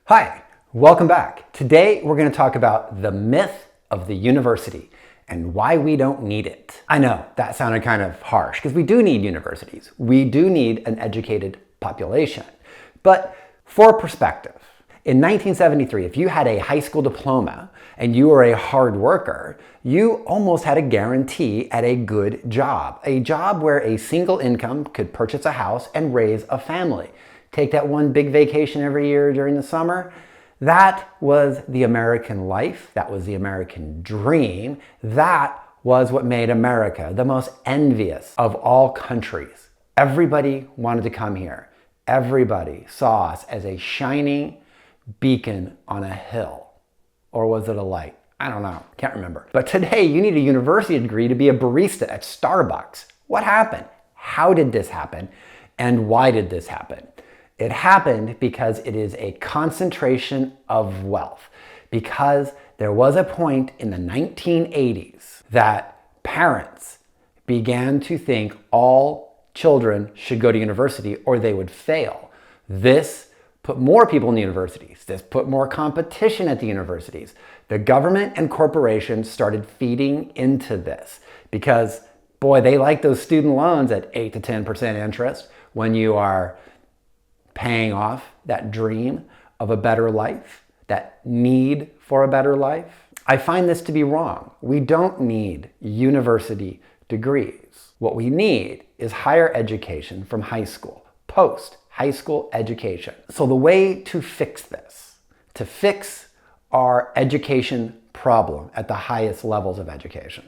Hi, welcome back. Today we're going to talk about the myth of the university and why we don't need it. I know that sounded kind of harsh because we do need universities. We do need an educated population. But for perspective, in 1973, if you had a high school diploma and you were a hard worker, you almost had a guarantee at a good job. A job where a single income could purchase a house and raise a family. Take that one big vacation every year during the summer. That was the American life. That was the American dream. That was what made America the most envious of all countries. Everybody wanted to come here. Everybody saw us as a shining beacon on a hill. Or was it a light? I don't know. Can't remember. But today you need a university degree to be a barista at Starbucks. What happened? How did this happen? And why did this happen? It happened because it is a concentration of wealth. Because there was a point in the 1980s that parents began to think all children should go to university or they would fail. This put more people in the universities. This put more competition at the universities. The government and corporations started feeding into this because, boy, they like those student loans at 8 to 10% interest when you are paying off that dream of a better life, that need for a better life. I find this to be wrong. We don't need university degrees. What we need is higher education from high school, post-high school education. So the way to fix this, to fix our education problem at the highest levels of education,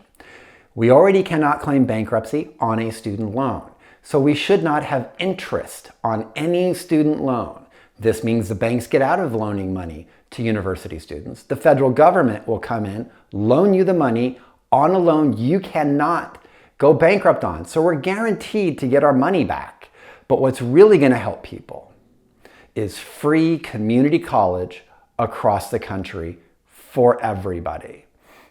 we already cannot claim bankruptcy on a student loan. So we should not have interest on any student loan. This means the banks get out of loaning money to university students. The federal government will come in, loan you the money on a loan you cannot go bankrupt on. So we're guaranteed to get our money back. But what's really going to help people is free community college across the country for everybody.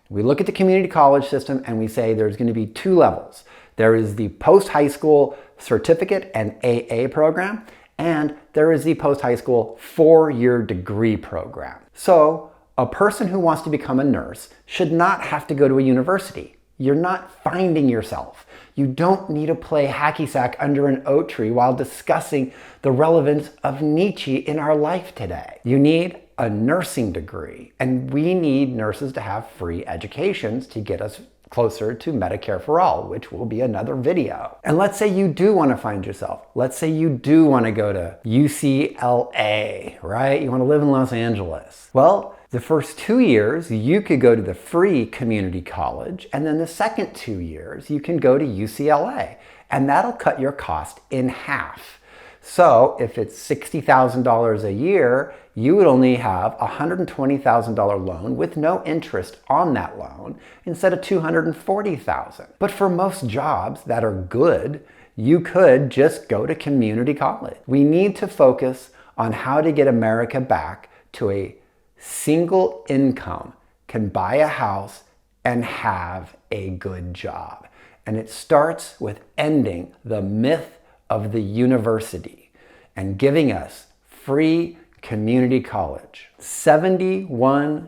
We look at the community college system and we say there's going to be two levels. There is the post-high school certificate and AA program, and there is the post-high school 4-year degree program. So a person who wants to become a nurse should not have to go to a university. You're not finding yourself. You don't need to play hacky sack under an oak tree while discussing the relevance of Nietzsche in our life today. You need a nursing degree, and we need nurses to have free educations to get us closer to Medicare for all, which will be another video. And let's say you do want to find yourself. Let's say you do want to go to UCLA, right? You want to live in Los Angeles. Well, the first 2 years, you could go to the free community college, and then the second 2 years, you can go to UCLA, and that'll cut your cost in half. So if it's $60,000 a year, you would only have a $120,000 loan with no interest on that loan instead of $240,000. But for most jobs that are good, you could just go to community college. We need to focus on how to get America back to a single income, can buy a house and have a good job. And it starts with ending the myth of the university and giving us free community college. 71%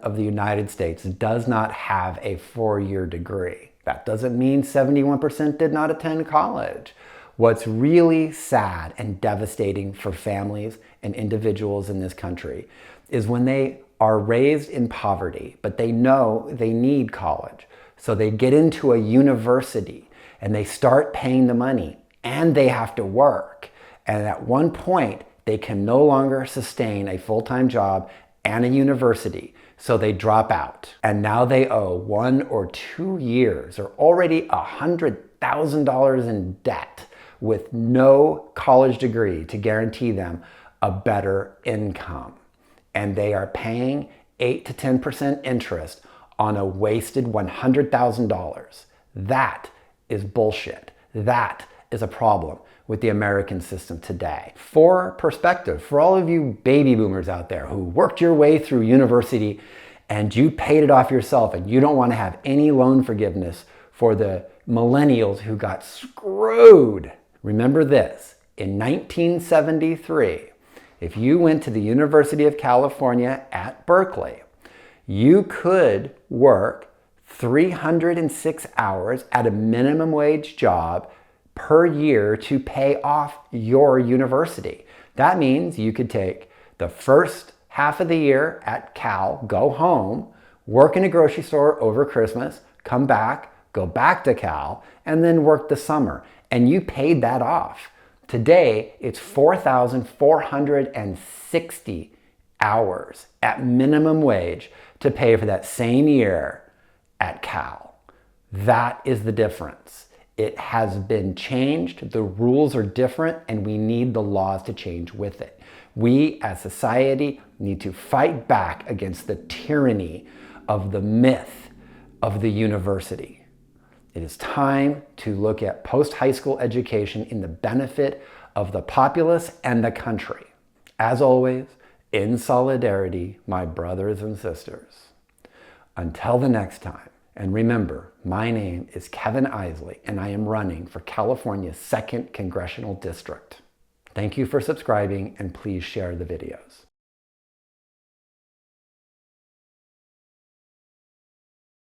of the United States does not have a 4-year degree. That doesn't mean 71% did not attend college. What's really sad and devastating for families and individuals in this country is when they are raised in poverty, but they know they need college. So they get into a university and they start paying the money and they have to work. And at one point, they can no longer sustain a full-time job and a university, so they drop out. And now they owe 1 or 2 years or already $100,000 in debt with no college degree to guarantee them a better income. And they are paying 8 to 10% interest on a wasted $100,000. That is bullshit. That is a problem with the American system today. For perspective, for all of you baby boomers out there who worked your way through university and you paid it off yourself and you don't want to have any loan forgiveness for the millennials who got screwed, remember this. In 1973, If you went to the University of California at Berkeley, you could work 306 hours at a minimum wage job per year to pay off your university. That means you could take the first half of the year at Cal, go home, work in a grocery store over Christmas, come back, go back to Cal, and then work the summer. And you paid that off. Today, it's 4,460 hours at minimum wage to pay for that same year at Cal. That is the difference. It has been changed, the rules are different, and we need the laws to change with it. We as society need to fight back against the tyranny of the myth of the university. It is time to look at post-high school education in the benefit of the populace and the country. As always, in solidarity, my brothers and sisters. Until the next time, and remember, my name is Kevin Isley, and I am running for California's 2nd Congressional District. Thank you for subscribing, and please share the videos.